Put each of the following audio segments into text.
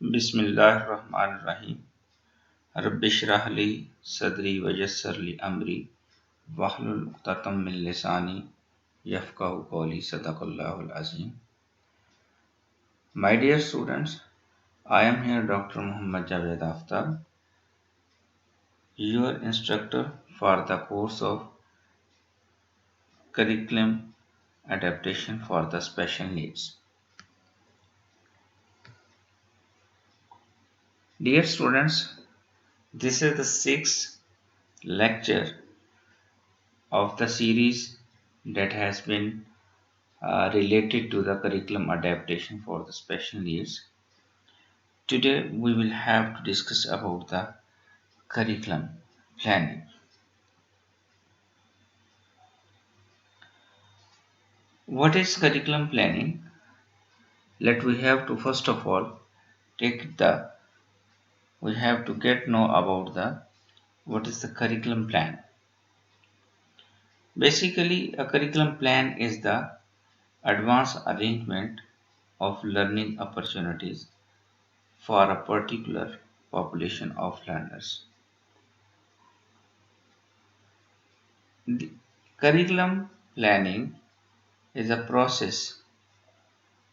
बिस्मिल्लाहिर्रहमानिर्रहीम। रब्बिशरह ली सदरी वयस्सिर ली अमरी वहलुल उक़दतम मिन लिसानी यफ़क़हू क़ौली। सदक़ल्लाहुल अज़ीम। My dear students, I am here Dr. Muhammad Javed Aftab, your instructor for the course of Curriculum Adaptation for the Special Needs. Dear students, this is the sixth lecture of the series that has been related to the curriculum adaptation for the special needs. Today we will have to discuss about the curriculum planning. What is curriculum planning? Let we have to first of all we have to get know about the what is the curriculum plan. Basically, a curriculum plan is the advanced arrangement of learning opportunities for a particular population of learners. The curriculum planning is a process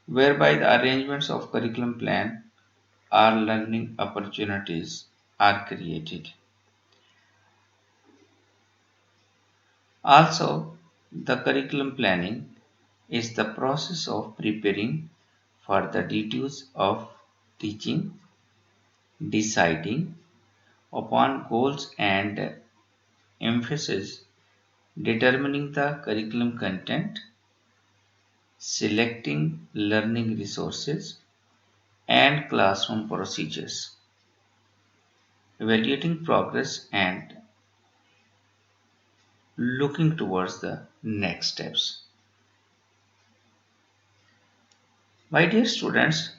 whereby the arrangements of curriculum plan or learning opportunities are created. Also, the curriculum planning is the process of preparing for the duties of teaching, deciding upon goals and emphasis, determining the curriculum content, selecting learning resources and classroom procedures, evaluating progress and looking towards the next steps. My dear students,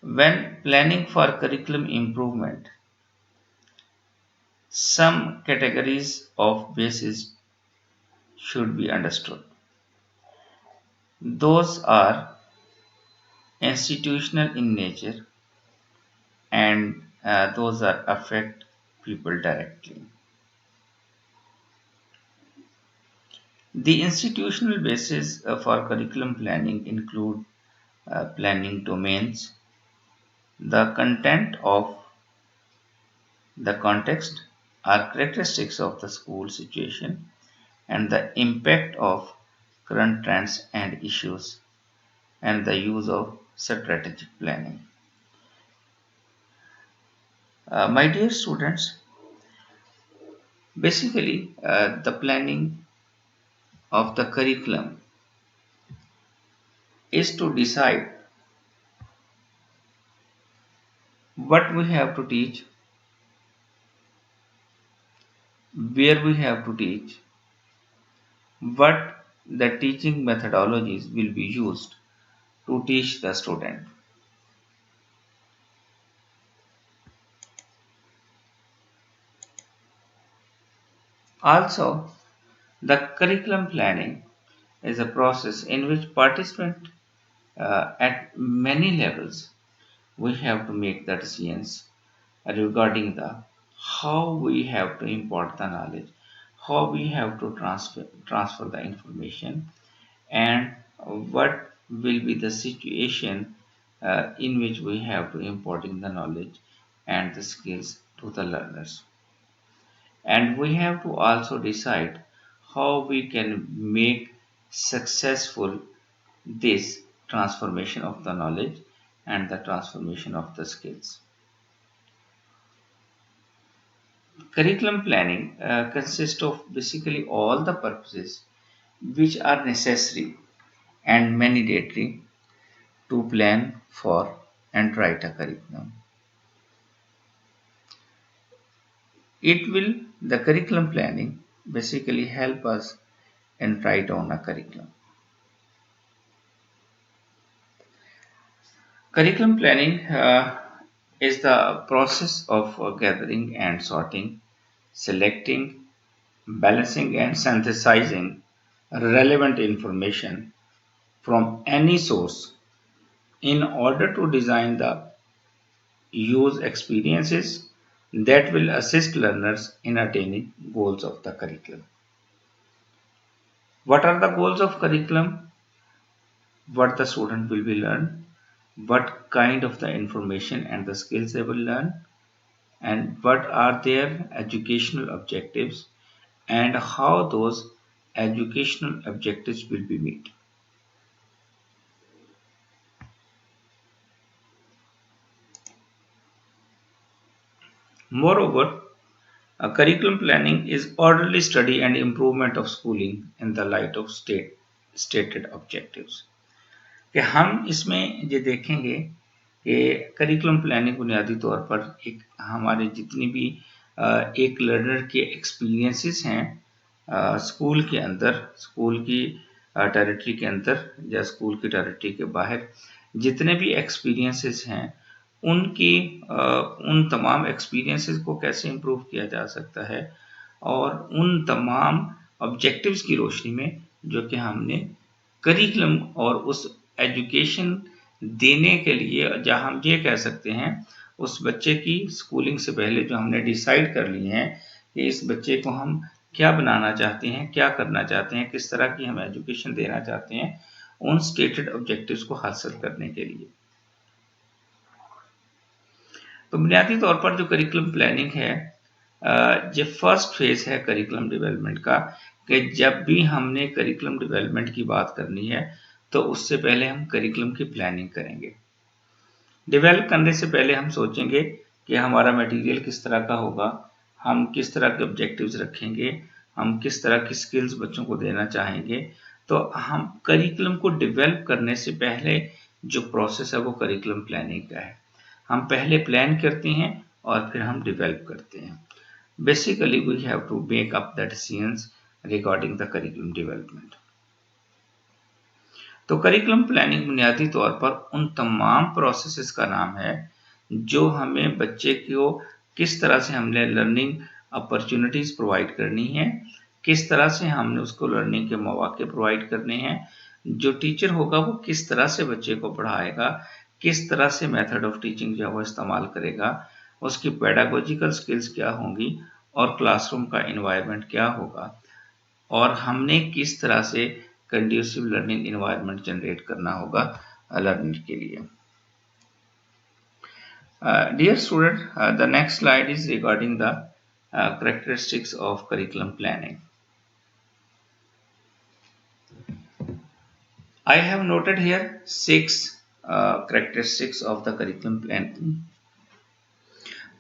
when planning for curriculum improvement, some categories of bases should be understood. Those are institutional in nature and those are affect people directly. The institutional basis for curriculum planning include planning domains, the content of the context or characteristics of the school situation, and the impact of current trends and issues, and the use of strategic planning. My dear students, basically the planning of the curriculum is to decide what we have to teach, where we have to teach, what the teaching methodologies will be used to teach the student. Also, the curriculum planning is a process in which participants at many levels we have to make the decisions regarding the how we have to impart the knowledge, how we have to transfer the information, and what will be the situation in which we have to imparting the knowledge and the skills to the learners. And we have to also decide how we can make successful this transformation of the knowledge and the transformation of the skills. Curriculum planning consists of basically all the purposes which are necessary and mandatory to plan for and write a curriculum. The curriculum planning basically help us and write down a curriculum. Curriculum planning is the process of gathering and sorting, selecting, balancing and synthesizing relevant information from any source in order to design the use experiences that will assist learners in attaining goals of the curriculum. What are the goals of curriculum? What the student will be learn, what kind of the information and the skills they will learn, and what are their educational objectives, and how those educational objectives will be met. Moreover, a curriculum planning is orderly study and improvement of schooling in the light of stated objectives. कि हम इसमें ये देखेंगे कि curriculum planning बुनियादी तौर पर एक हमारे जितनी भी एक लर्नर के एक्सपीरियंसेस हैं स्कूल के अंदर, स्कूल की टेरिटरी के अंदर या स्कूल की टेरिटरी के बाहर जितने भी एक्सपीरियंसेस हैं उनकी उन तमाम एक्सपीरियंसेस को कैसे इम्प्रूव किया जा सकता है और उन तमाम ऑब्जेक्टिव्स की रोशनी में जो कि हमने करिकुलम और उस एजुकेशन देने के लिए जहाँ हम ये कह सकते हैं उस बच्चे की स्कूलिंग से पहले जो हमने डिसाइड कर लिए हैं कि इस बच्चे को हम क्या बनाना चाहते हैं, क्या करना चाहते हैं, किस तरह की हम एजुकेशन देना चाहते हैं, उन स्टेटेड ऑब्जेक्टिव्स को हासिल करने के लिए। तो बुनियादी तौर पर जो करिकुलम प्लानिंग है ये फर्स्ट फेज है करिकुलम डेवलपमेंट का कि जब भी हमने करिकुलम डेवलपमेंट की बात करनी है तो उससे पहले हम करिकुलम की प्लानिंग करेंगे। डेवलप करने से पहले हम सोचेंगे कि हमारा मटेरियल किस तरह का होगा, हम किस तरह के ऑब्जेक्टिव्स रखेंगे, हम किस तरह की स्किल्स बच्चों को देना चाहेंगे। तो हम करिकुलम को डेवलप करने से पहले जो प्रोसेस है वो करिकुलम प्लानिंग का है। हम पहले प्लान करते हैं और फिर हम डेवलप करते हैं। Basically we have to make up the decisions regarding the curriculum development. तो करिकुलम प्लानिंग बुनियादी तौर पर उन तमाम प्रोसेसेस का नाम है जो हमें बच्चे को किस तरह से हमने लर्निंग अपॉर्चुनिटीज प्रोवाइड करनी है, किस तरह से हमने उसको लर्निंग के मौके प्रोवाइड करने हैं, जो टीचर होगा वो किस तरह से बच्चे को पढ़ाएगा, किस तरह से मेथड ऑफ टीचिंग जो है वो इस्तेमाल करेगा, उसकी पेडागोजिकल स्किल्स क्या होंगी और क्लासरूम का इन्वायरमेंट क्या होगा और हमने किस तरह से कंड्यूसिव लर्निंग इन्वायरमेंट जनरेट करना होगा लर्नर के लिए। Dear student, the next slide is regarding the characteristics of curriculum planning. I have noted here 6 characteristics of the curriculum planning.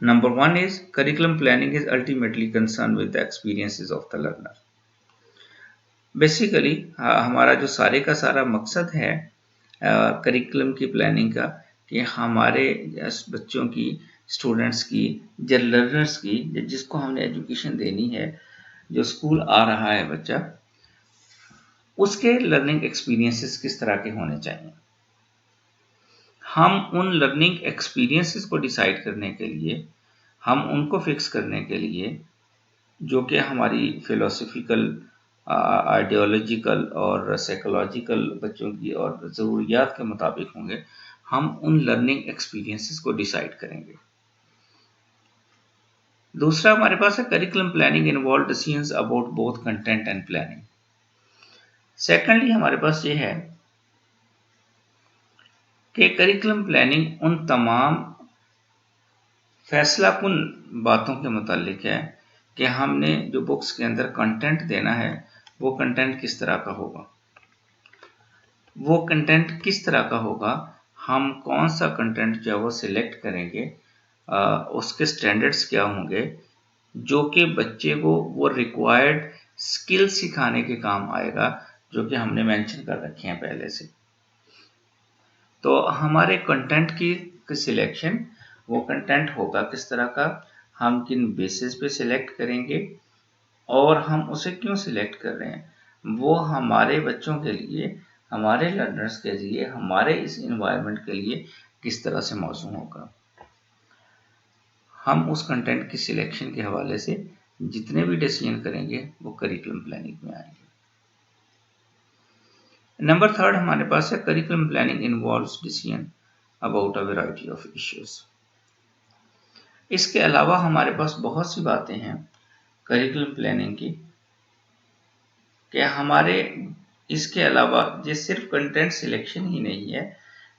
Number 1 is curriculum planning is ultimately concerned with the experiences of the learner. Basically हमारा जो सारे का सारा मकसद है curriculum की planning का कि हमारे बच्चों की, स्टूडेंट्स की, या लर्नर्स की, जिसको हमने एजुकेशन देनी है, जो स्कूल आ रहा है बच्चा, उसके लर्निंग एक्सपीरियंसेस किस तरह के होने चाहिए। हम उन लर्निंग एक्सपीरियंसेस को डिसाइड करने के लिए, हम उनको फिक्स करने के लिए जो कि हमारी फिलोसफिकल, आइडियोलॉजिकल और साइकोलॉजिकल बच्चों की और ज़रूरियात के मुताबिक होंगे, हम उन लर्निंग एक्सपीरियंसेस को डिसाइड करेंगे। दूसरा हमारे पास है curriculum planning involve decisions about both content and planning. Secondly हमारे पास ये है कि करिकुलम प्लानिंग उन तमाम फैसला कुन बातों के मुतालिक है कि हमने जो बुक्स के अंदर कंटेंट देना है वो कंटेंट किस तरह का होगा, वो कंटेंट किस तरह का होगा, हम कौन सा कंटेंट जो है वो सिलेक्ट करेंगे, उसके स्टैंडर्ड्स क्या होंगे जो कि बच्चे को वो रिक्वायर्ड स्किल सिखाने के काम आएगा जो कि हमने मेंशन कर रखे हैं पहले से। तो हमारे कंटेंट की सिलेक्शन, वो कंटेंट होगा किस तरह का, हम किन बेसिस पे सिलेक्ट करेंगे और हम उसे क्यों सिलेक्ट कर रहे हैं, वो हमारे बच्चों के लिए, हमारे लर्नर्स के लिए, हमारे इस इन्वायरमेंट के लिए किस तरह से मौजूद होगा। हम उस कंटेंट की सिलेक्शन के हवाले से जितने भी डिसीजन करेंगे वो करिकुलम प्लानिंग में आएंगे। नंबर थर्ड हमारे पास है curriculum planning involves decision about a variety of issues. इसके अलावा हमारे पास बहुत सी बातें हैं करिकुलम प्लानिंग की, कि हमारे इसके अलावा ये सिर्फ कंटेंट सिलेक्शन ही नहीं है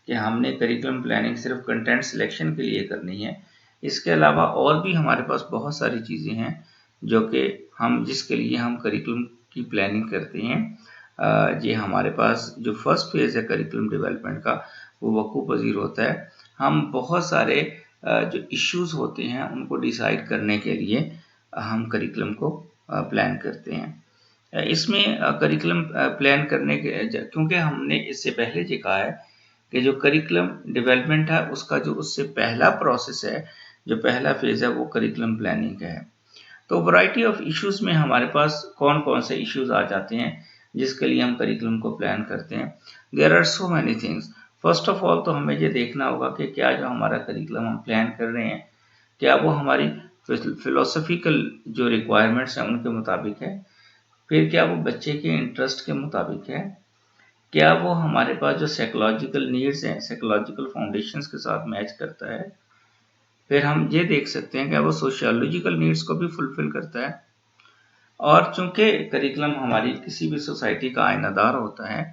कि हमने करिकुलम प्लानिंग सिर्फ कंटेंट सिलेक्शन के लिए करनी है। इसके अलावा और भी हमारे पास बहुत सारी चीज़ें हैं जो कि हम जिसके लिए हम करिकुलम की प्लानिंग करते हैं। ये हमारे पास जो फर्स्ट फेज़ है करिकुलम डेवलपमेंट का वो वकूफ़ पज़ीर होता है। हम बहुत सारे जो इश्यूज़ होते हैं उनको डिसाइड करने के लिए हम करिकुलम को प्लान करते हैं। इसमें करिकुलम प्लान करने के क्योंकि हमने इससे पहले ये कहा है कि जो करिकुलम डेवलपमेंट है उसका जो उससे पहला प्रोसेस है, जो पहला फेज़ है वो करिकुलम प्लानिंग का है। तो वैरायटी ऑफ इश्यूज़ में हमारे पास कौन-कौन से इश्यूज़ आ जाते हैं जिसके लिए हम करिकुलम को प्लान करते हैं। There are so many things. First of all तो हमें ये देखना होगा कि क्या जो हमारा करिकुलम हम प्लान कर रहे हैं, क्या वो हमारी फिलोसफिकल जो रिक्वायरमेंट्स हैं उनके मुताबिक है। फिर क्या वो बच्चे के इंटरेस्ट के मुताबिक है। क्या वो हमारे पास जो साइकोलॉजिकल नीड्स हैं, साइकोलॉजिकल फाउंडेशंस के साथ मैच करता है। फिर हम ये देख सकते हैं कि वो सोशियोलॉजिकल नीड्स को भी फुलफिल करता है। और चूंकि करिकुलम हमारी किसी भी सोसाइटी का आईनादार होता है,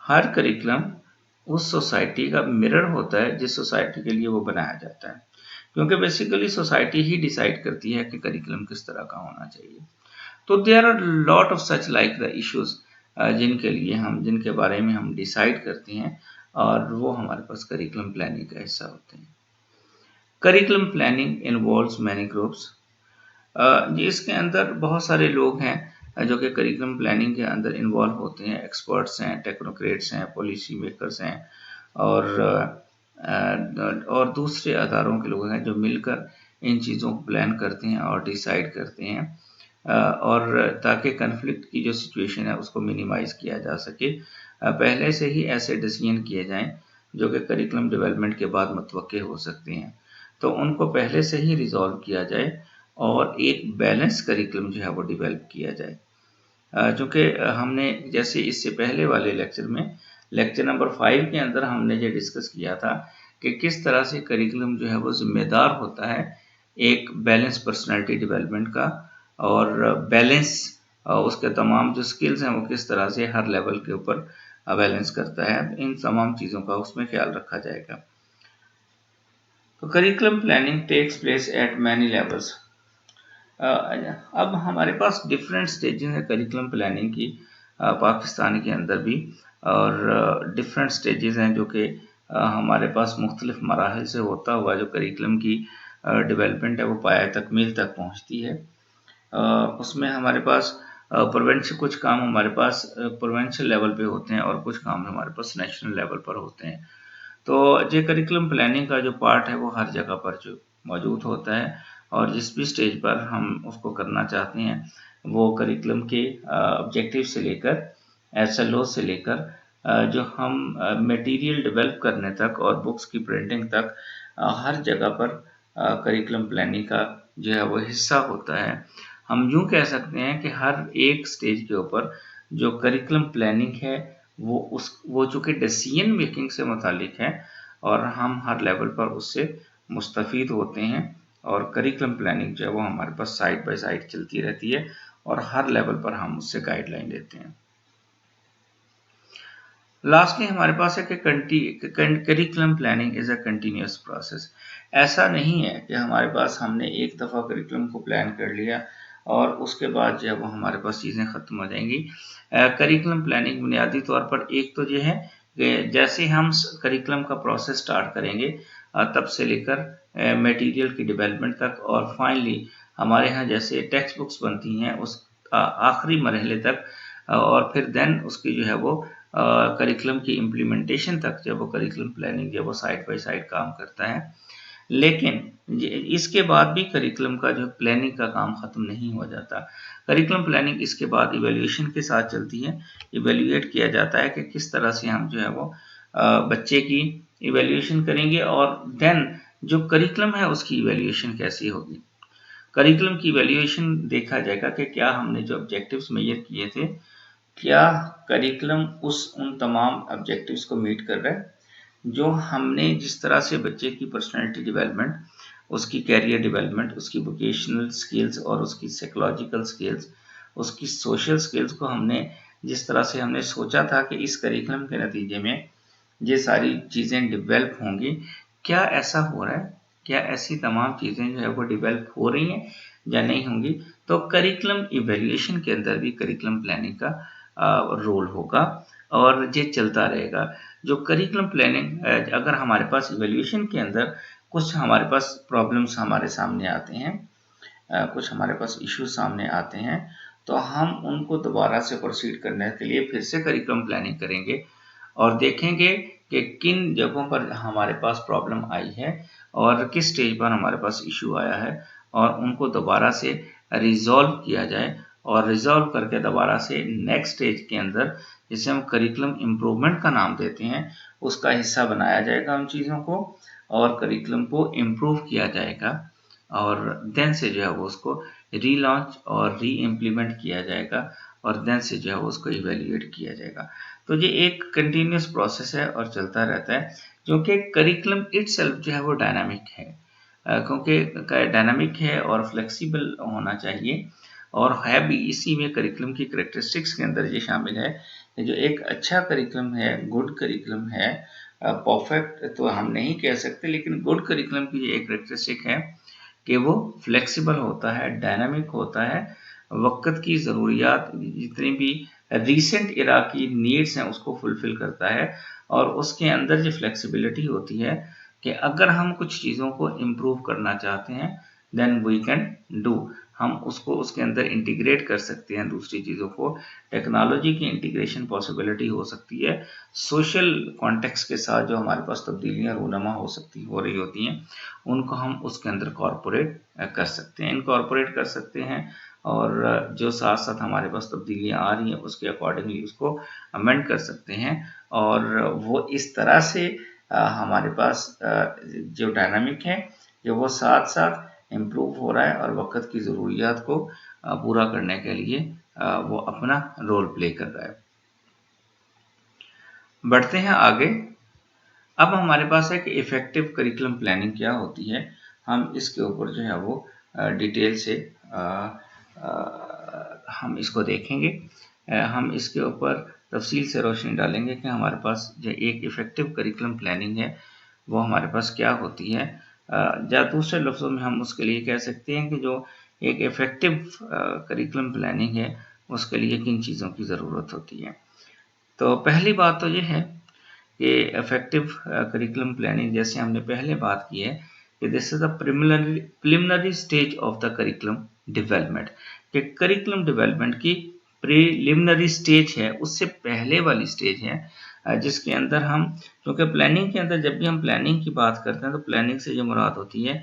हर करिकुलम उस सोसाइटी का मिरर होता है जिस सोसाइटी के लिए वो बनाया जाता है, क्योंकि बेसिकली सोसाइटी ही डिसाइड करती है कि करिकुलम किस तरह का होना चाहिए। तो there are lot of such like the issues जिनके बारे में हम डिसाइड करते हैं और वो हमारे पास करिकुलम प्लानिंग का हिस्सा होते हैं। Curriculum planning involves many groups. इसके अंदर बहुत सारे लोग हैं जो कि करिकुलम प्लानिंग के अंदर इन्वॉल्व होते हैं। एक्सपर्ट्स हैं, टेक्नोक्रेट्स हैं, पॉलिसी मेकर्स हैं और दूसरे अदारों के लोग हैं जो मिलकर इन चीज़ों को प्लान करते हैं और डिसाइड करते हैं, और ताकि कन्फ्लिक्ट की जो सिचुएशन है उसको मिनिमाइज़ किया जा सके। पहले से ही ऐसे डिसीजन किए जाएं जो कि करिकुलम डेवलपमेंट के बाद मुतवक्के हो सकते हैं, तो उनको पहले से ही रिजॉल्व किया जाए और एक बैलेंस करिकुलम जो है वो डेवलप किया जाए। चूँकि हमने जैसे इससे पहले वाले लेक्चर में लेक्चर नंबर 5 के अंदर हमने ये डिस्कस किया था कि किस तरह से करिकुलम जो है वो ज़िम्मेदार होता है एक बैलेंस पर्सनैलिटी डेवलपमेंट का, और बैलेंस उसके तमाम जो स्किल्स हैं वो किस तरह से हर लेवल के ऊपर बैलेंस करता है। इन तमाम चीज़ों का उसमें ख्याल रखा जाएगा। तो curriculum planning takes place at many levels. अब हमारे पास डिफरेंट स्टेजेस हैं करिकुलम प्लानिंग की पाकिस्तान के अंदर भी, और डिफरेंट स्टेजेस हैं जो कि हमारे पास मुख्तलिफ मराहल से होता हुआ जो करिकुलम की डेवलपमेंट है वो पाया तकमील तक पहुँचती है। उसमें हमारे पास प्रोवेंशन कुछ काम हमारे पास प्रोवेंशियल लेवल पे होते हैं और कुछ काम हमारे पास नेशनल लेवल पर होते हैं। तो ये करिकुलम प्लानिंग का जो पार्ट है वो हर जगह पर जो मौजूद होता है, और जिस भी स्टेज पर हम उसको करना चाहते हैं वो करिकुलम के ऑब्जेक्टिव से लेकर SLO से लेकर जो हम मटेरियल डेवलप करने तक और बुक्स की प्रिंटिंग तक हर जगह पर करिकुलम प्लानिंग का जो है वो हिस्सा होता है। हम यूँ कह सकते हैं कि हर एक स्टेज के ऊपर जो करिकुलम प्लानिंग है वो चूँकि डिसीजन मेकिंग से मुतालिक है और हम हर लेवल पर उससे मुस्तफ़ीद होते हैं, और करिकुलम प्लानिंग जो है वो हमारे पास साइड बाय साइड चलती रहती है और हर लेवल पर हम उससे गाइडलाइन लेते हैं। लास्टली हमारे पास है कि curriculum planning is a continuous process. ऐसा नहीं है कि हमारे पास हमने एक दफ़ा करिकुलम को प्लान कर लिया और उसके बाद जो है वो हमारे पास चीज़ें ख़त्म हो जाएंगी। करिकुलम प्लानिंग बुनियादी तौर पर एक तो ये है कि जैसे हम करिकुलम का प्रोसेस स्टार्ट करेंगे तब से लेकर मटेरियल की डेवलपमेंट तक, और फाइनली हमारे यहाँ जैसे टेक्स्ट बुक्स बनती हैं उस आखिरी मरहले तक, और फिर देन उसकी जो है वो करिकुलम की इम्प्लीमेंटेशन तक जब वो करिकुलम प्लानिंग जब वो साइड बाय साइड काम करता है। लेकिन इसके बाद भी करिकुलम का जो प्लानिंग का काम ख़त्म नहीं हो जाता। करिकुलम प्लानिंग इसके बाद इवैल्यूएशन के साथ चलती है। इवैल्यूएट किया जाता है कि किस तरह से हम जो है वो बच्चे की इवैल्यूएशन करेंगे, और देन जो करिकुलम है उसकी इवैल्यूएशन कैसी होगी। करिकुलम की इवैल्यूएशन देखा जाएगा कि क्या हमने जो ऑब्जेक्टिव्स मेजर किए थे क्या करिकुलम उन तमाम ऑब्जेक्टिव्स को मीट कर रहा है जो हमने जिस तरह से बच्चे की पर्सनैलिटी डेवलपमेंट, उसकी कैरियर डेवलपमेंट, उसकी वोकेशनल स्किल्स और उसकी साइकोलॉजिकल स्किल्स, उसकी सोशल स्किल्स को हमने जिस तरह से हमने सोचा था कि इस करिकुलम के नतीजे में ये सारी चीज़ें डेवलप होंगी, क्या ऐसा हो रहा है? क्या ऐसी तमाम चीज़ें जो है वो डेवलप हो रही हैं या नहीं होंगी? तो करिकुलम इवैल्यूएशन के अंदर भी करिकुलम प्लानिंग का रोल होगा और ये चलता रहेगा। जो करिकुलम प्लानिंग अगर हमारे पास इवैल्यूएशन के अंदर कुछ हमारे पास प्रॉब्लम्स हमारे सामने आते हैं, कुछ हमारे पास इश्यूज सामने आते हैं, तो हम उनको दोबारा से प्रोसीड करने के लिए फिर से करिकुलम प्लानिंग करेंगे और देखेंगे कि किन जगहों पर हमारे पास प्रॉब्लम आई है और किस स्टेज पर हमारे पास इशू आया है और उनको दोबारा से रिजॉल्व किया जाए और रिजॉल्व करके दोबारा से नेक्स्ट स्टेज के अंदर, जिसे हम करिकुलम इम्प्रूवमेंट का नाम देते हैं, उसका हिस्सा बनाया जाएगा उन चीज़ों को और करिकुलम को इम्प्रूव किया जाएगा और देन से जो है वो उसको रीलॉन्च और री इम्प्लीमेंट किया जाएगा और देन से जो है वो उसको इवेल्युएट किया जाएगा। तो ये एक कंटिन्यूस प्रोसेस है और चलता रहता है, क्योंकि करिकुलम इटसेल्फ जो है वो डायनामिक है, क्योंकि डायनामिक है और फ्लेक्सिबल होना चाहिए और है भी। इसी में करिकुलम की करेक्टरिस्टिक्स के अंदर ये शामिल है कि जो एक अच्छा करिकुलम है, गुड करिकुलम है, परफेक्ट तो हम नहीं कह सकते, लेकिन गुड करिकुलम की एक करेक्टरिस्टिक है कि वो फ्लेक्सिबल होता है, डायनामिक होता है, वक़्त की ज़रूरियात जितनी भी रीसेंट इरा की नीड्स हैं उसको फुलफ़िल करता है और उसके अंदर जो फ्लेक्सिबिलिटी होती है कि अगर हम कुछ चीज़ों को इम्प्रूव करना चाहते हैं, देन वी कैन डू। हम उसको उसके अंदर इंटीग्रेट कर सकते हैं दूसरी चीज़ों को। टेक्नोलॉजी की इंटीग्रेशन पॉसिबिलिटी हो सकती है, सोशल कॉन्टेक्स्ट के साथ जो हमारे पास तब्दीलियाँ रूनमा हो रही होती हैं, उनको हम उसके अंदर कॉरपोरेट कर सकते हैं, इनकॉर्पोरेट कर सकते हैं और जो साथ साथ हमारे पास तब्दीलियाँ आ रही हैं उसके अकॉर्डिंगली उसको अमेंड कर सकते हैं और वो इस तरह से हमारे पास जो डायनामिक है कि वो साथ साथ इम्प्रूव हो रहा है और वक्त की ज़रूरियात को पूरा करने के लिए वो अपना रोल प्ले कर रहा है। बढ़ते हैं आगे। अब हमारे पास है कि इफ़ेक्टिव करिकुलम प्लानिंग क्या होती है। हम इसके ऊपर जो है वो डिटेल से हम इसको देखेंगे। हम इसके ऊपर तफसील से रोशनी डालेंगे कि हमारे पास जो एक इफ़ेक्टिव करिकुलम प्लानिंग है वो हमारे पास क्या होती है, या दूसरे लफ्ज़ों में हम उसके लिए कह सकते हैं कि जो एक इफ़ेक्टिव करिकुलम प्लानिंग है उसके लिए किन चीज़ों की ज़रूरत होती है। तो पहली बात तो ये है कि इफेक्टिव करिकुलम प्लानिंग, जैसे हमने पहले बात की है कि this is the preliminary stage of the curriculum development, कि करिकुलम डेवलपमेंट की प्रिलिमिनरी स्टेज है, उससे पहले वाली स्टेज है जिसके अंदर हम, क्योंकि प्लानिंग के अंदर जब भी हम प्लानिंग की बात करते हैं तो प्लानिंग से जो मुराद होती है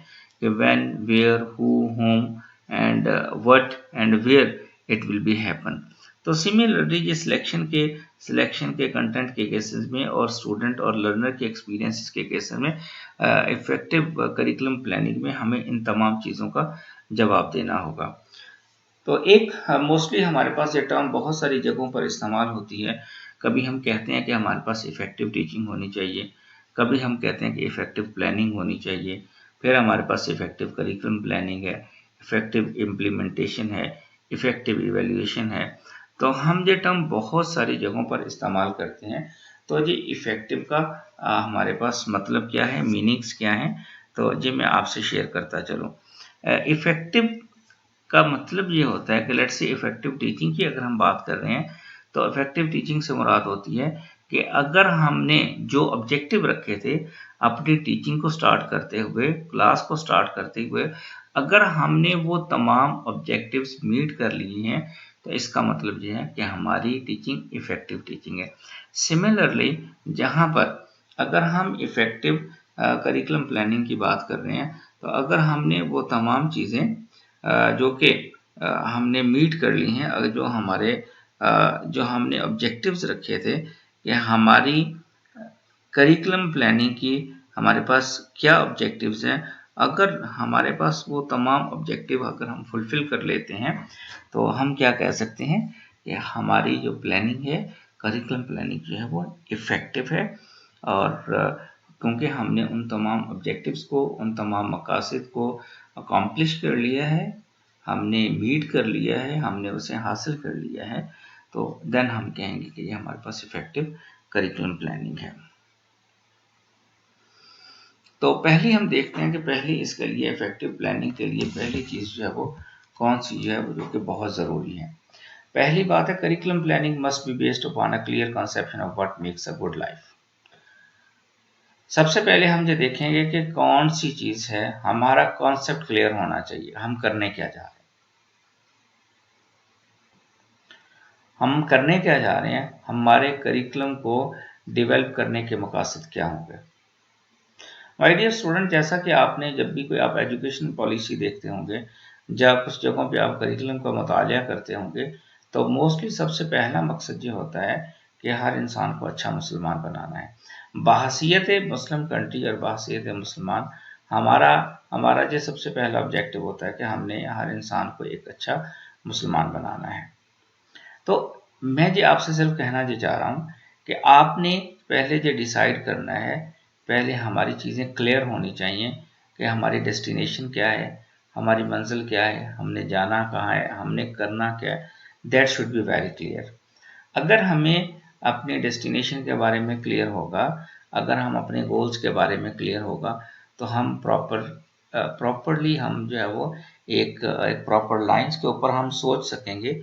कि when, where, who, home and what and where it will be happen. तो सिमिलरली ये सिलेक्शन के कंटेंट के केसेस में और स्टूडेंट और लर्नर के एक्सपीरियंसेस के केसेस में इफेक्टिव करिकुलम प्लानिंग में हमें इन तमाम चीज़ों का जवाब देना होगा। तो एक मोस्टली हमारे पास ये टर्म बहुत सारी जगहों पर इस्तेमाल होती है। कभी हम कहते हैं कि हमारे पास इफ़ेक्टिव टीचिंग होनी चाहिए, कभी हम कहते हैं कि इफ़ेक्टिव प्लानिंग होनी चाहिए, फिर हमारे पास इफ़ेक्टिव करिकुलम प्लानिंग है, इफ़ेक्टिव इम्प्लीमेंटेशन है, इफ़ेक्टिव इवैल्यूएशन है। तो हम ये टर्म बहुत सारी जगहों पर इस्तेमाल करते हैं। तो जी इफ़ेक्टिव का हमारे पास मतलब क्या है, मीनिंग्स क्या हैं, तो जी मैं आपसे शेयर करता चलूँ। इफ़ेक्टिव का मतलब ये होता है कि लेट्स से इफेक्टिव टीचिंग की अगर हम बात कर रहे हैं तो इफेक्टिव टीचिंग से मुराद होती है कि अगर हमने जो ऑब्जेक्टिव रखे थे अपनी टीचिंग को स्टार्ट करते हुए, क्लास को स्टार्ट करते हुए, अगर हमने वो तमाम ऑब्जेक्टिव्स मीट कर लिए हैं तो इसका मतलब ये है कि हमारी टीचिंग इफेक्टिव टीचिंग है। सिमिलरली जहाँ पर अगर हम इफेक्टिव करिकुलम प्लानिंग की बात कर रहे हैं तो अगर हमने वो तमाम चीज़ें जो कि हमने मीट कर ली हैं, जो हमारे जो हमने ऑब्जेक्टिव्स रखे थे कि हमारी करिकुलम प्लानिंग की हमारे पास क्या ऑब्जेक्टिव्स हैं, अगर हमारे पास वो तमाम ऑब्जेक्टिव अगर हम फुलफिल कर लेते हैं तो हम क्या कह सकते हैं कि हमारी जो प्लानिंग है, करिकुलम प्लानिंग जो है वो इफ़ेक्टिव है, और क्योंकि हमने उन तमाम ऑब्जेक्टिव्स को, उन तमाम मकासद को अकॉम्प्लिश कर लिया है, हमने मीट कर लिया है, हमने उसे हासिल कर लिया है, तो देन हम कहेंगे कि ये हमारे पास इफ़ेक्टिव करिकुलम प्लानिंग है। तो पहले हम देखते हैं कि पहली इसके लिए इफ़ेक्टिव प्लानिंग के लिए पहली चीज़ जो है वो कौन सी जो है वो जो कि बहुत ज़रूरी है। पहली बात है, curriculum planning must be based upon a clear conception of what makes a good life. सबसे पहले हम ये देखेंगे कि कौन सी चीज़ है, हमारा कॉन्सेप्ट क्लियर होना चाहिए, हम करने क्या जा रहे हैं। हम करने क्या जा रहे हैं, हमारे करिकुलम को डेवलप करने के मकासद क्या होंगे। माय डियर स्टूडेंट, जैसा कि आपने जब भी कोई आप एजुकेशन पॉलिसी देखते होंगे, जब कुछ जगहों पे आप करिकुलम का मुतालिया करते होंगे, तो मोस्टली सबसे पहला मकसद ये होता है कि हर इंसान को अच्छा मुसलमान बनाना है। बहैसियत मुस्लिम कंट्री और बहैसियत मुसलमान, हमारा हमारा जो सबसे पहला ऑब्जेक्टिव होता है कि हमने हर इंसान को एक अच्छा मुसलमान बनाना है। तो मैं जो आपसे सिर्फ कहना जो चाह रहा हूँ कि आपने पहले जो डिसाइड करना है, पहले हमारी चीज़ें क्लियर होनी चाहिए कि हमारी डेस्टिनेशन क्या है, हमारी मंजिल क्या है, हमने जाना कहाँ है, हमने करना क्या है। That should be very clear. अगर हमें अपने डेस्टिनेशन के बारे में क्लियर होगा, अगर हम अपने गोल्स के बारे में क्लियर होगा, तो हम प्रॉपरली हम जो है वो एक प्रॉपर लाइंस के ऊपर हम सोच सकेंगे।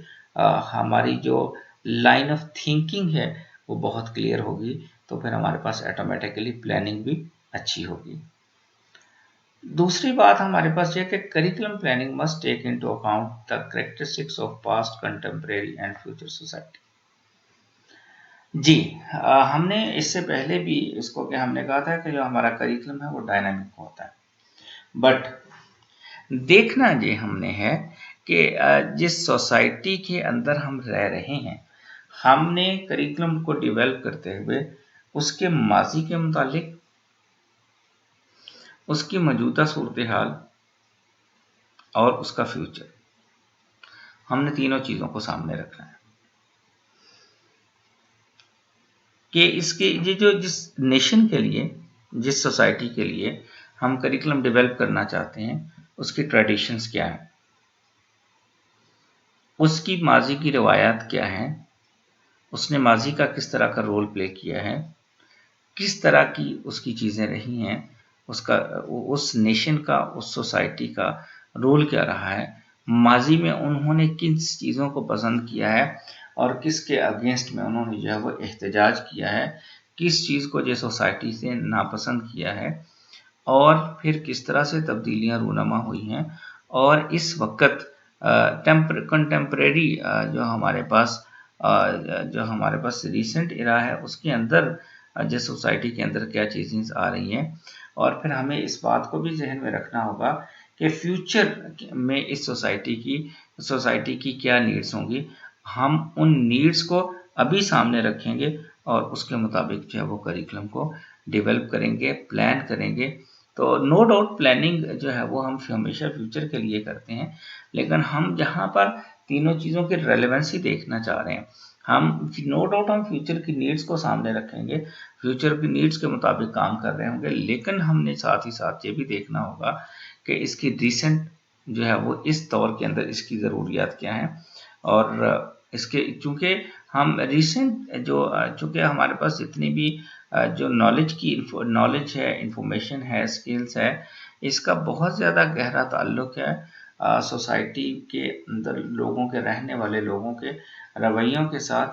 हमारी जो लाइन ऑफ थिंकिंग है वो बहुत क्लियर होगी, तो फिर हमारे पास ऑटोमेटिकली प्लानिंग भी अच्छी होगी। दूसरी बात हमारे पास ये कि curriculum planning must take into account the characteristics of past, contemporary and future society. जी, हमने इससे पहले भी इसको क्या हमने कहा था कि जो हमारा करिकुलम है वो डायनामिक होता है, बट देखना ये हमने है कि जिस सोसाइटी के अंदर हम रह रहे हैं, हमने करिकुलम को डेवलप करते हुए उसके माजी के मुतालिक, उसकी मौजूदा सूरत हाल और उसका फ्यूचर, हमने तीनों चीज़ों को सामने रखना है कि इसके ये जो जिस नेशन के लिए, जिस सोसाइटी के लिए हम करिकुलम डेवलप करना चाहते हैं, उसकी ट्रेडिशंस क्या है, उसकी माजी की रवायात क्या है, उसने माजी का किस तरह का रोल प्ले किया है, किस तरह की उसकी चीज़ें रही हैं, उसका उस नेशन का, उस सोसाइटी का रोल क्या रहा है, माजी में उन्होंने किन चीज़ों को पसंद किया है और किसके अगेंस्ट में उन्होंने जो है वो एहतजाज किया है, किस चीज़ को जो सोसाइटी से नापसंद किया है, और फिर किस तरह से तब्दीलियाँ रूनमा हुई हैं। और इस वक्त कंटेम्प्रेरी जो हमारे पास रिसेंट इरा है, उसके अंदर जिस सोसाइटी के अंदर क्या चीज़ें आ रही हैं, और फिर हमें इस बात को भी जहन में रखना होगा कि फ्यूचर में इस सोसाइटी की क्या नीड्स होंगी। हम उन नीड्स को अभी सामने रखेंगे और उसके मुताबिक जो है वो करिकुलम को डेवलप करेंगे, प्लान करेंगे। तो नो डाउट प्लानिंग जो है वो हम हमेशा फ्यूचर के लिए करते हैं, लेकिन हम जहाँ पर तीनों चीज़ों की रेलेवेंसी देखना चाह रहे हैं, हम नो डाउट हम फ्यूचर की नीड्स को सामने रखेंगे, फ्यूचर की नीड्स के मुताबिक काम कर रहे होंगे, लेकिन हमने साथ ही साथ ये भी देखना होगा कि इसकी रिसेंट जो है वो इस दौर के अंदर इसकी ज़रूरियात क्या हैं। और इसके चूँकि हम रिसेंट चूँकि हमारे पास जितनी भी जो नॉलेज है, इंफॉर्मेशन है, स्किल्स है, इसका बहुत ज़्यादा गहरा ताल्लुक है सोसाइटी के अंदर लोगों के, रहने वाले लोगों के रवैयों के साथ,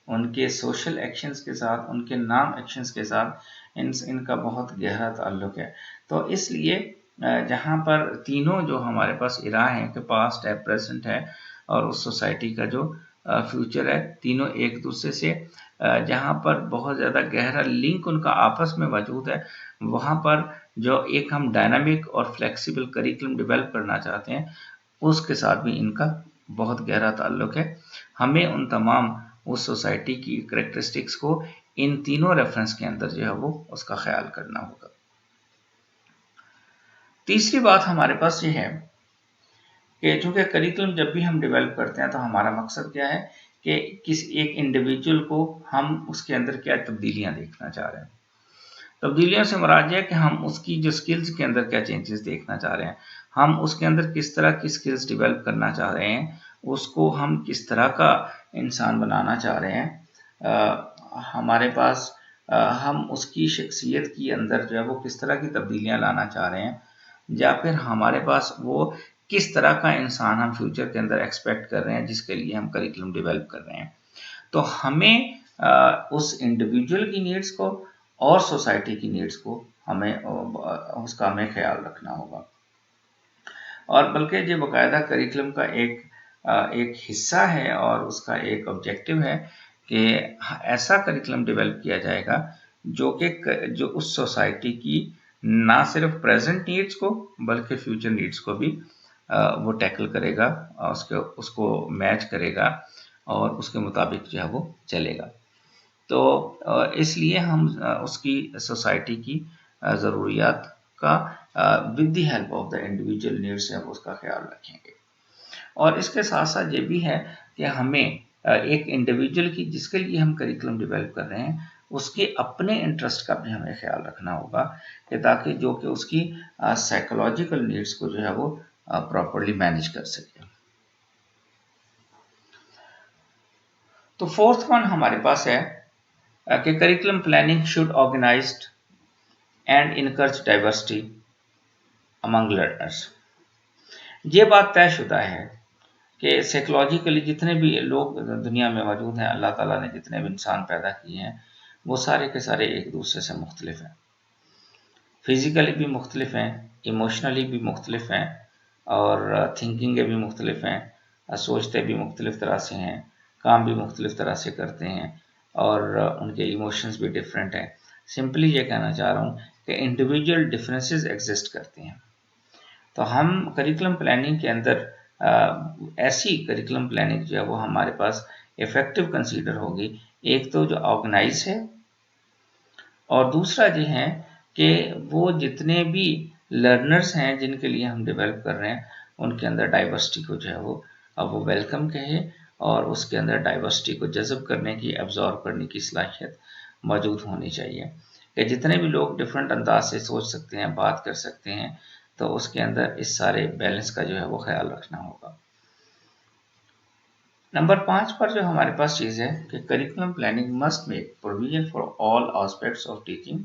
उनके सोशल एक्शंस के साथ, उनके नॉन एक्शंस के साथ इनका बहुत गहरा ताल्लुक है। तो इसलिए जहाँ पर तीनों जो हमारे पास इरा हैं कि पास्ट है, प्रेजेंट है और उस सोसाइटी का जो फ्यूचर है, तीनों एक दूसरे से जहाँ पर बहुत ज़्यादा गहरा लिंक उनका आपस में मौजूद है, वहाँ पर जो एक हम डायनामिक और फ्लेक्सिबल करिकुलम डेवलप करना चाहते हैं, उसके साथ भी इनका बहुत गहरा ताल्लुक है। हमें उन तमाम उस सोसाइटी की करेक्टरिस्टिक्स को इन तीनों रेफरेंस के अंदर जो है वो उसका ख्याल करना होगा। तीसरी बात हमारे पास ये है कि चूंकि करिकुलम जब भी हम डेवलप करते हैं तो हमारा मकसद क्या है कि किस एक इंडिविजुअल को हम उसके अंदर क्या तब्दीलियां देखना चाह रहे हैं। तब्दीलियों से मुराद है कि हम उसकी जो स्किल्स के अंदर क्या चेंजेस देखना चाह रहे हैं, हम उसके अंदर किस तरह की स्किल्स डेवलप करना चाह रहे हैं, उसको हम किस तरह का इंसान बनाना चाह रहे हैं। हमारे पास हम उसकी शख्सियत के अंदर जो है वो किस तरह की तब्दीलियां लाना चाह रहे हैं, या फिर हमारे पास वो किस तरह का इंसान हम फ्यूचर के अंदर एक्सपेक्ट कर रहे हैं जिसके लिए हम करिकुलम डेवलप कर रहे हैं। तो हमें उस इंडिविजुअल की नीड्स को और सोसाइटी की नीड्स को हमें उसका हमें ख्याल रखना होगा। और बल्कि ये बाकायदा करिकुलम का एक हिस्सा है और उसका एक ऑब्जेक्टिव है कि ऐसा करिकुलम डेवलप किया जाएगा जो उस सोसाइटी की ना सिर्फ प्रेजेंट नीड्स को बल्कि फ्यूचर नीड्स को भी वो टैकल करेगा, उसको मैच करेगा और उसके मुताबिक जो है वो चलेगा। तो इसलिए हम उसकी सोसाइटी की ज़रूरियात का with the help of the individual needs है उसका ख्याल रखेंगे। और इसके साथ साथ ये भी है कि हमें एक इंडिविजुअल की जिसके लिए हम करिकुलम डेवलप कर रहे हैं उसके अपने इंटरेस्ट का भी हमें ख्याल रखना होगा कि ताकि जो कि उसकी साइकोलॉजिकल नीड्स को जो है वो प्रॉपरली मैनेज कर सके। तो फोर्थ वन हमारे पास है कि curriculum planning should organized and encourage diversity among learners. ये बात तयशुदा है कि साइकोलॉजिकली जितने भी लोग दुनिया में मौजूद हैं, अल्लाह ताला ने जितने भी इंसान पैदा किए हैं वो सारे के सारे एक दूसरे से मुख्तलिफ हैं। फिज़िकली भी मुख्तलिफ हैं, इमोशनली भी मुख्तलिफ हैं और थिंकिंग के भी मुख्तलिफ हैं, सोचते भी मुख्तलिफ तरह से हैं, काम भी मुख्तलिफ तरह से करते हैं और उनके इमोशंस भी डिफरेंट हैं। सिंपली ये कहना चाह रहा हूँ कि इंडिविजुअल डिफरेंसेस एग्जिस्ट करते हैं। तो हम करिकुलम प्लानिंग के अंदर ऐसी करिकुलम प्लानिंग जो है वो हमारे पास इफ़ेक्टिव कंसीडर होगी। एक तो जो ऑर्गेनाइज है और दूसरा ये है कि वो जितने भी लर्नर्स हैं जिनके लिए हम डेवलप कर रहे हैं उनके अंदर डाइवर्सिटी को जो है वो अब वो वेलकम कहे और उसके अंदर डाइवर्सिटी को जज़ब करने की, एब्जॉर्ब करने की सलाहियत मौजूद होनी चाहिए कि जितने भी लोग डिफरेंट अंदाज से सोच सकते हैं, बात कर सकते हैं, तो उसके अंदर इस सारे बैलेंस का जो है वो ख्याल रखना होगा। नंबर 5 पर जो हमारे पास चीज़ है कि curriculum planning must make provision for all aspects of teaching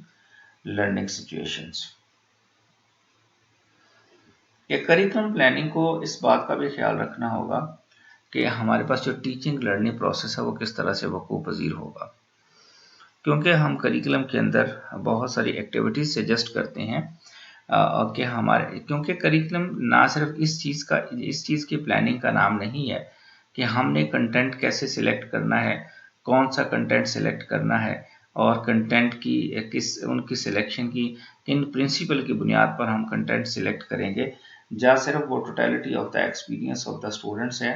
learning situations. ये करिकुलम प्लानिंग को इस बात का भी ख्याल रखना होगा कि हमारे पास जो टीचिंग लर्निंग प्रोसेस है वो किस तरह से वकूफ़ पज़ीर होगा, क्योंकि हम करिकुलम के अंदर बहुत सारी एक्टिविटीज़ सजेस्ट करते हैं कि हमारे क्योंकि करिकुलम ना सिर्फ इस चीज़ की प्लानिंग का नाम नहीं है कि हमने कंटेंट कैसे सिलेक्ट करना है, कौन सा कंटेंट सिलेक्ट करना है और कंटेंट की उनकी सिलेक्शन की किन प्रिंसिपल की बुनियाद पर हम कंटेंट सिलेक्ट करेंगे, या सिर्फ वो totality of the experience of the students है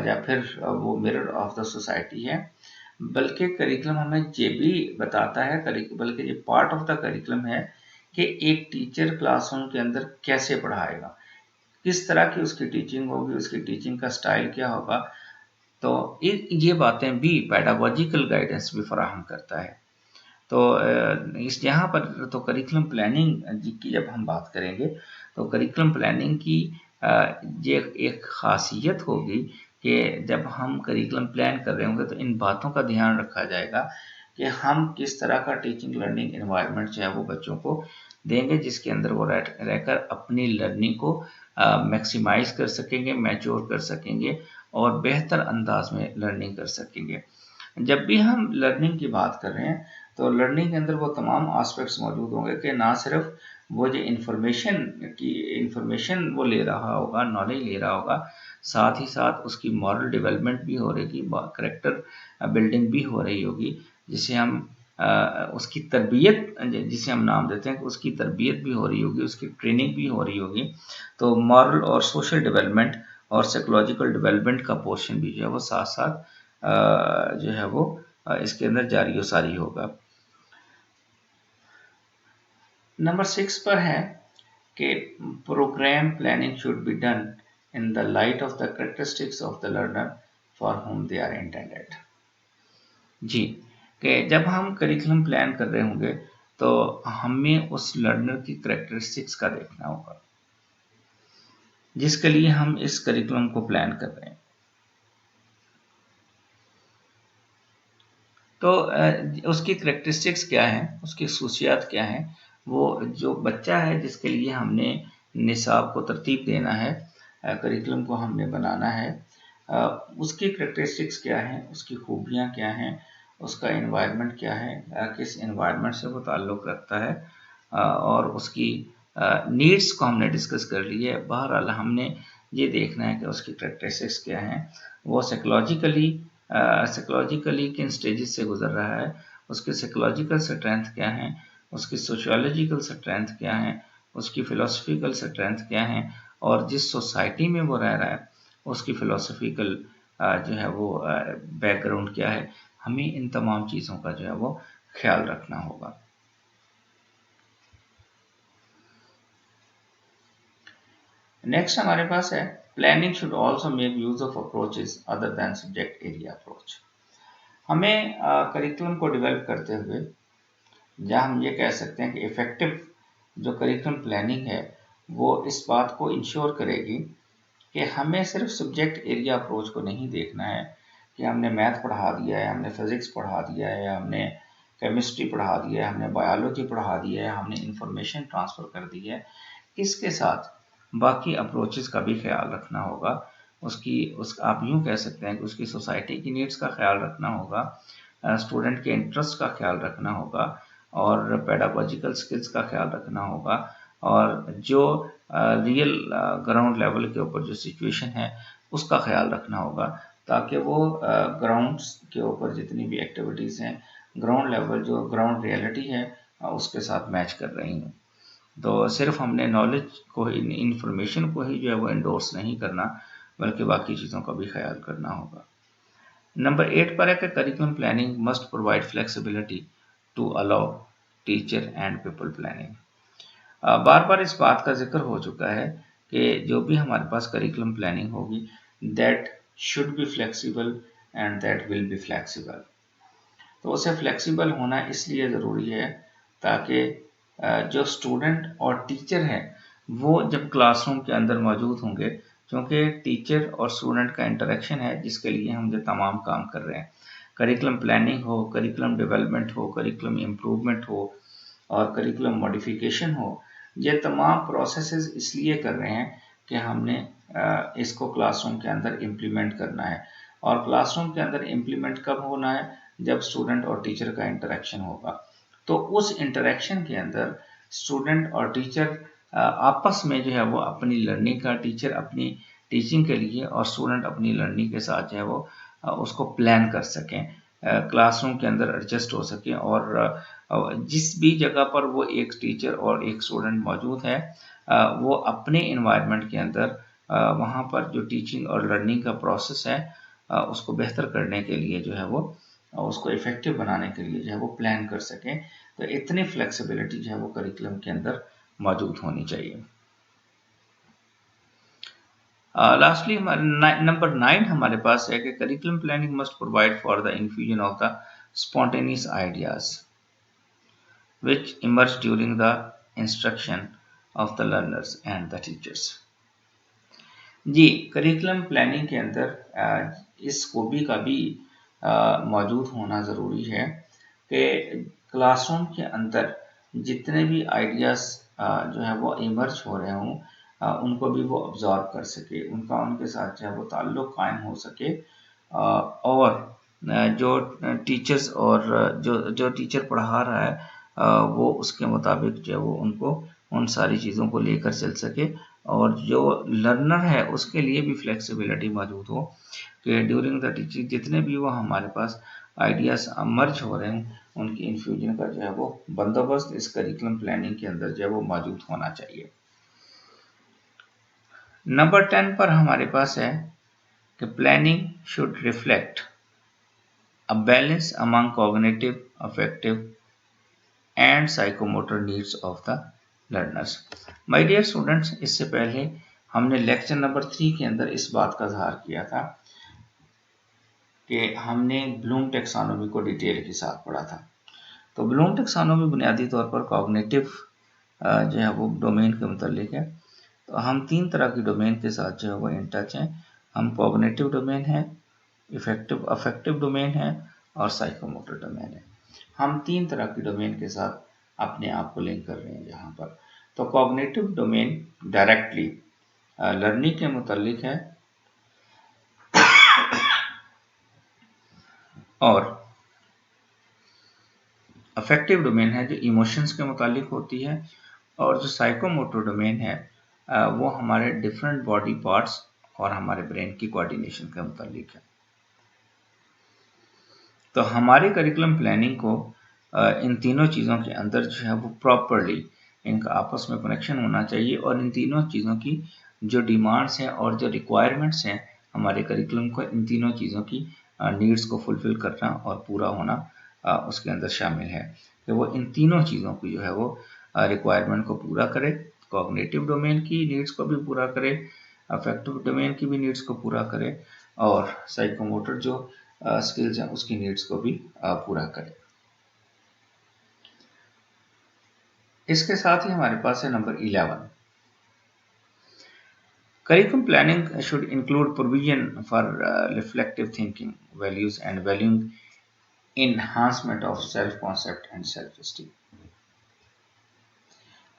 या फिर वो मिरर ऑफ द सोसाइटी है। बल्कि करिकुलम हमें ये भी बताता है, बल्कि ये पार्ट ऑफ द करिकुलम है कि एक टीचर क्लासरूम के अंदर कैसे पढ़ाएगा, किस तरह की उसकी टीचिंग होगी, उसकी टीचिंग का स्टाइल क्या होगा। तो ये बातें भी पेडागोजिकल गाइडेंस भी फराहम करता है। तो इस यहाँ पर तो करिकुलम प्लानिंग की जब हम बात करेंगे तो करिकुलम प्लानिंग की ये एक खासियत होगी कि जब हम करिकुलम प्लान कर रहे होंगे तो इन बातों का ध्यान रखा जाएगा कि हम किस तरह का टीचिंग लर्निंग एनवायरनमेंट जो है वो बच्चों को देंगे जिसके अंदर वो रहकर अपनी लर्निंग को मैक्सिमाइज कर सकेंगे, मैच्योर कर सकेंगे और बेहतर अंदाज में लर्निंग कर सकेंगे। जब भी हम लर्निंग की बात कर रहे हैं तो लर्निंग के अंदर वो तमाम आस्पेक्ट्स मौजूद होंगे कि ना सिर्फ वो जो इन्फॉर्मेशन वो ले रहा होगा, नॉलेज ले रहा होगा, साथ ही साथ उसकी मॉरल डेवलपमेंट भी हो रही, करेक्टर बिल्डिंग भी हो रही होगी, जिसे हम उसकी तरबियत जिसे हम नाम देते हैं कि उसकी तरबियत भी हो रही होगी, उसकी ट्रेनिंग भी हो रही होगी। तो मॉरल और सोशल डेवलपमेंट और साइकोलॉजिकल डेवलपमेंट का पोर्शन भी जो है वो साथ साथ जो है वो इसके अंदर जारी सारी होगा। नंबर 6 पर है कि program planning should be done in the light of the characteristics of the learner for whom they are intended. जी, कि जब हम करिकुलम प्लान कर रहे होंगे तो हमें उस लर्नर की करेक्टरिस्टिक्स का देखना होगा जिसके लिए हम इस करिकुलम को प्लान कर रहे हैं। तो उसकी करेक्टरिस्टिक्स क्या है, उसकी खसूसियात क्या है, वो जो बच्चा है जिसके लिए हमने निसाब को तरतीब देना है, करिकुलम को हमने बनाना है, उसकी करेक्टरिस्टिक्स क्या है, उसकी खूबियाँ क्या हैं, उसका इन्वायरमेंट क्या है, किस इन्वायरमेंट से वो ताल्लुक़ रखता है, और उसकी नीड्स को हमने डिस्कस कर ली है। बहरहाल हमने ये देखना है कि उसकी करेक्टरिस्टिक्स क्या हैं, वो साइकोलॉजिकली किन स्टेजेस से गुजर रहा है, उसकी साइकोलॉजिकल स्ट्रेंथ क्या है, उसकी सोशियोलॉजिकल स्ट्रेंथ क्या है, उसकी फ़िलोसफिकल स्ट्रेंथ क्या है, और जिस सोसाइटी में वो रह रहा है उसकी फ़िलोसफिकल जो है वो बैकग्राउंड क्या है। हमें इन तमाम चीज़ों का जो है वो ख्याल रखना होगा। नेक्स्ट हमारे पास है planning should also make use of approaches other than subject area approach. हमें करिकुलम को डेवलप करते हुए जहाँ हम ये कह सकते हैं कि इफ़ेक्टिव जो करिकुलम प्लानिंग है वो इस बात को इंश्योर करेगी कि हमें सिर्फ सब्जेक्ट एरिया अप्रोच को नहीं देखना है कि हमने मैथ पढ़ा दिया है, हमने फिज़िक्स पढ़ा दिया है, हमने केमिस्ट्री पढ़ा दिया है, हमने बायोलॉजी पढ़ा दिया है, हमने इंफॉर्मेशन ट्रांसफ़र कर दी है। इसके साथ बाकी अप्रोचेस का भी ख्याल रखना होगा। आप यूँ कह सकते हैं कि उसकी सोसाइटी की नीड्स का ख्याल रखना होगा, स्टूडेंट के इंटरेस्ट का ख्याल रखना होगा, और पेडागोजिकल स्किल्स का ख्याल रखना होगा, और जो रियल ग्राउंड लेवल के ऊपर जो सिचुएशन है उसका ख्याल रखना होगा, ताकि वो ग्राउंड्स के ऊपर जितनी भी एक्टिविटीज़ हैं, ग्राउंड लेवल जो ग्राउंड रियलिटी है उसके साथ मैच कर रही हूँ। तो सिर्फ हमने नॉलेज को ही, इंफॉर्मेशन को ही जो है वो एंडोर्स नहीं करना, बल्कि बाकी चीज़ों का भी ख्याल करना होगा। नंबर 8 पर है कि curriculum planning must provide flexibility to allow teacher and people planning. बार बार इस बात का जिक्र हो चुका है कि जो भी हमारे पास करिकुलम प्लानिंग होगी that should be flexible and that will be flexible. तो उसे फ्लेक्सिबल होना इसलिए ज़रूरी है ताकि जो स्टूडेंट और टीचर हैं वो जब क्लासरूम के अंदर मौजूद होंगे, क्योंकि टीचर और स्टूडेंट का इंटरेक्शन है जिसके लिए हम ये तमाम काम कर रहे हैं, करिकुलम प्लानिंग हो, करिकुलम डेवलपमेंट हो, करिकुलम इम्प्रूवमेंट हो और करिकुलम मॉडिफिकेशन हो, ये तमाम प्रोसेसेस इसलिए कर रहे हैं कि हमने इसको क्लासरूम के अंदर इम्प्लीमेंट करना है। और क्लासरूम के अंदर इम्प्लीमेंट कब होना है, जब स्टूडेंट और टीचर का इंटरेक्शन होगा। तो उस इंटरेक्शन के अंदर स्टूडेंट और टीचर आपस में जो है वो अपनी लर्निंग का, टीचर अपनी टीचिंग के लिए और स्टूडेंट अपनी लर्निंग के साथ जो है वो उसको प्लान कर सकें, क्लासरूम के अंदर एडजस्ट हो सकें, और जिस भी जगह पर वो एक टीचर और एक स्टूडेंट मौजूद है वो अपने इन्वायरमेंट के अंदर वहाँ पर जो टीचिंग और लर्निंग का प्रोसेस है उसको बेहतर करने के लिए जो है वो उसको इफ़ेक्टिव बनाने के लिए जो है वो प्लान कर सकें। तो इतनी फ्लेक्सिबिलिटी जो है वो करिकुलम के अंदर मौजूद होनी चाहिए। लास्टली हमारे नंबर 9 हमारे पास है कि curriculum planning must provide for the infusion of the spontaneous ideas which emerge during the instruction of the learners and the teachers। जी, करिकुलम प्लानिंग के अंदर इस खूबी का भी मौजूद होना ज़रूरी है कि क्लासरूम के अंदर जितने भी आइडियाज़ जो है वो इमर्ज हो रहे हों, उनको भी वो ऑब्ज़र्व कर सके, उनका उनके साथ जो है वो ताल्लुक़ कायम हो सके, और जो टीचर्स और जो टीचर पढ़ा रहा है वो उसके मुताबिक जो है वो उनको उन सारी चीज़ों को लेकर चल सके, और जो लर्नर है उसके लिए भी फ्लेक्सिबिलिटी मौजूद हो कि ड्यूरिंग द टीचिंग जितने भी वो हमारे पास आइडियाज़ मर्ज हो रहे हैं उनकी इन्फ्यूजन का जो है वो बंदोबस्त इस करिकुलम प्लानिंग के अंदर जो है वो मौजूद होना चाहिए। नंबर 10 पर हमारे पास है कि planning should reflect a balance among cognitive, affective and psychomotor needs of the learners. My dear students, इससे पहले हमने लेक्चर नंबर 3 के अंदर इस बात का इज़हार किया था कि हमने ब्लूम टेक्सोनोमी को डिटेल के साथ पढ़ा था। तो ब्लूम टेक्सोनोमी बुनियादी तौर पर कॉग्निटिव जो है वो डोमेन के मुतालिक है। तो हम 3 तरह की डोमेन के साथ जो है वो इन टच हैं। हम कॉग्निटिव डोमेन है, अफेक्टिव डोमेन है और साइकोमोटर डोमेन है। हम 3 तरह की डोमेन के साथ अपने आप को लिंक कर रहे हैं यहाँ पर। तो कॉग्निटिव डोमेन डायरेक्टली लर्निंग के मुतालिक है और अफेक्टिव डोमेन है जो इमोशंस के मुतालिक होती है, और जो साइकोमोटर डोमेन है वो हमारे डिफरेंट बॉडी पार्ट्स और हमारे ब्रेन की कोऑर्डिनेशन के मुतालिक है। तो हमारी करिकुलम प्लानिंग को इन तीनों चीज़ों के अंदर जो है वो प्रॉपरली इनका आपस में कनेक्शन होना चाहिए, और इन तीनों चीज़ों की जो डिमांड्स हैं और जो रिक्वायरमेंट्स हैं हमारे करिकुलम को, इन तीनों चीज़ों की नीड्स को फुलफ़िल करना और पूरा होना उसके अंदर शामिल है कि वो इन तीनों चीज़ों की जो है वो रिक्वायरमेंट को पूरा करे। कॉग्निटिव डोमेन की नीड्स को भी पूरा करे, अफेक्टिव डोमेन की भी नीड्स को पूरा करे, और साइकोमोटर जो स्किल्स हैं उसकी नीड्स को भी पूरा करे। इसके साथ ही हमारे पास है number 11, curriculum planning should include provision for reflective thinking, values and valuing enhancement of self concept and self esteem।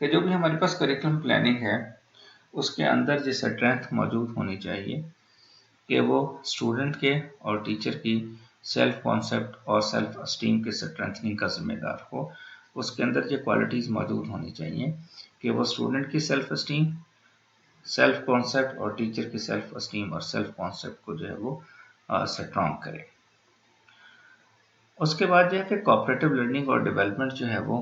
कि जो भी हमारे पास करिकुलम प्लानिंग है उसके अंदर ये स्ट्रेंथ मौजूद होनी चाहिए कि वो स्टूडेंट के और टीचर की सेल्फ कॉन्सेप्ट और सेल्फ एस्टीम के स्ट्रेंथनिंग का जिम्मेदार हो। उसके अंदर ये क्वालिटीज़ मौजूद होनी चाहिए कि वो स्टूडेंट की सेल्फ एस्टीम, सेल्फ कॉन्सेप्ट और टीचर की सेल्फ एस्टीम और सेल्फ कॉन्सेप्ट को जो है वो स्ट्रॉन्ग करे। उसके बाद जो है कि कोऑपरेटिव लर्निंग और डेवलपमेंट जो है वो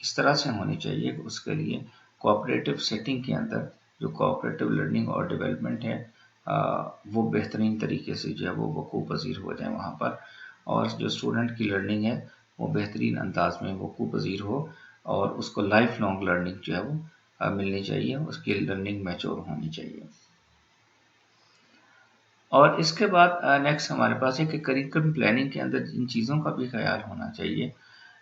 इस तरह से होनी चाहिए कि उसके लिए कोऑपरेटिव सेटिंग के अंदर जो कोऑपरेटिव लर्निंग और डेवलपमेंट है वो बेहतरीन तरीके से जो है वो वकूफ़ पज़ीर हो जाए वहाँ पर, और जो स्टूडेंट की लर्निंग है वो बेहतरीन अंदाज में वकूफ़ पज़ीर हो, और उसको लाइफ लॉन्ग लर्निंग जो है वो मिलनी चाहिए, उसकी लर्निंग मैच्योर होनी चाहिए। और इसके बाद नेक्स्ट हमारे पास है कि करिकुलम प्लानिंग के अंदर इन चीज़ों का भी ख्याल होना चाहिए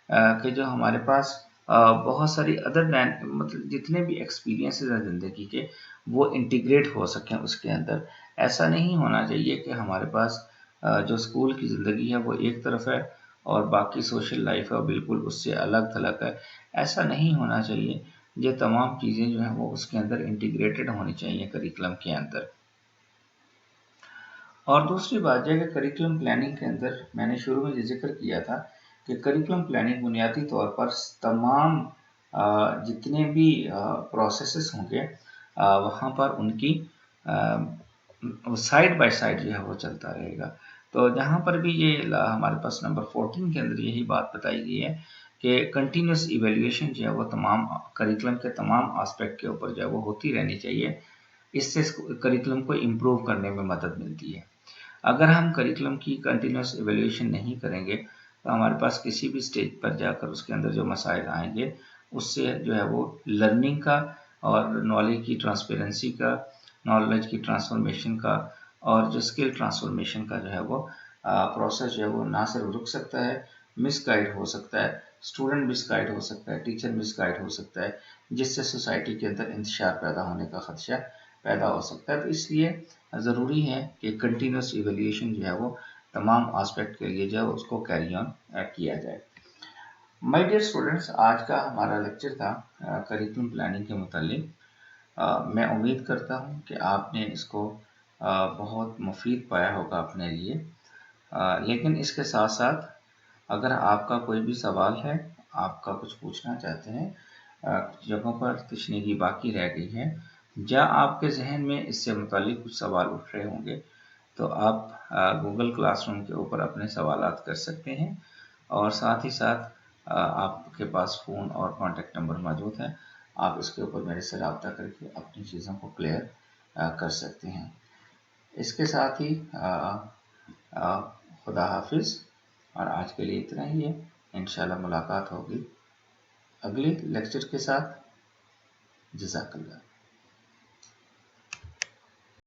कि जो हमारे पास बहुत सारी अदर मतलब जितने भी एक्सपीरियंसेस हैं ज़िंदगी के वो इंटीग्रेट हो सकें उसके अंदर। ऐसा नहीं होना चाहिए कि हमारे पास जो स्कूल की ज़िंदगी है वो एक तरफ है और बाकी सोशल लाइफ है बिल्कुल उससे अलग थलग है। ऐसा नहीं होना चाहिए। ये तमाम चीज़ें जो हैं वो उसके अंदर इंटीग्रेटेड होनी चाहिए करिकुलम के अंदर। और दूसरी बात यह है कि करिकुलम प्लानिंग के अंदर मैंने शुरू में जिक्र किया था कि करिकुलम प्लानिंग बुनियादी तौर पर तमाम जितने भी प्रोसेसेस होंगे वहाँ पर उनकी साइड बाय साइड जो है वो चलता रहेगा। तो जहाँ पर भी ये हमारे पास नंबर 14 के अंदर यही बात बताई गई है कि कंटिन्यूस इवेल्युएशन जो है वो तमाम करिकुलम के तमाम एस्पेक्ट के ऊपर जो है वो होती रहनी चाहिए। इससे करिकुलम को इम्प्रूव करने में मदद मिलती है। अगर हम करिकुलम की कंटिन्यूस इवेल्युएशन नहीं करेंगे तो हमारे पास किसी भी स्टेज पर जाकर उसके अंदर जो मसाइल आएंगे उससे जो है वो लर्निंग का और नॉलेज की ट्रांसपेरेंसी का, नॉलेज की ट्रांसफॉर्मेशन का और जो स्किल ट्रांसफॉर्मेशन का जो है वो प्रोसेस जो है वो ना सिर्फ रुक सकता है, मिसगाइड हो सकता है, स्टूडेंट मिसगाइड हो सकता है, टीचर मिसगाइड हो सकता है, जिससे सोसाइटी के अंदर इंतशार पैदा होने का खदशा पैदा हो सकता है। तो इसलिए ज़रूरी है कि कंटिन्यूस इवेल्युएशन जो है वो तमाम आस्पेक्ट के लिए जो है उसको कैरी ऑन किया जाए। माय डियर स्टूडेंट्स, आज का हमारा लेक्चर था करिकुलम प्लानिंग के मुतालिक। मैं उम्मीद करता हूँ कि आपने इसको बहुत मुफीद पाया होगा अपने लिए। लेकिन इसके साथ साथ अगर आपका कोई भी सवाल है, आपका कुछ पूछना चाहते हैं, कुछ जगहों पर तशनीगी बाकी रह गई है, या आपके जहन में इससे मुतालिक कुछ सवाल उठ रहे होंगे, तो आप गूगल क्लासरूम के ऊपर अपने सवालात कर सकते हैं, और साथ ही साथ आपके पास फ़ोन और कॉन्टेक्ट नंबर मौजूद है। आप इसके ऊपर मेरे से रब्ता करके अपनी चीज़ों को क्लियर कर सकते हैं। इसके साथ ही खुदा हाफिज़, और आज के लिए इतना ही है। इंशाल्लाह मुलाकात होगी अगले लेक्चर के साथ। जज़ाकल्लाह।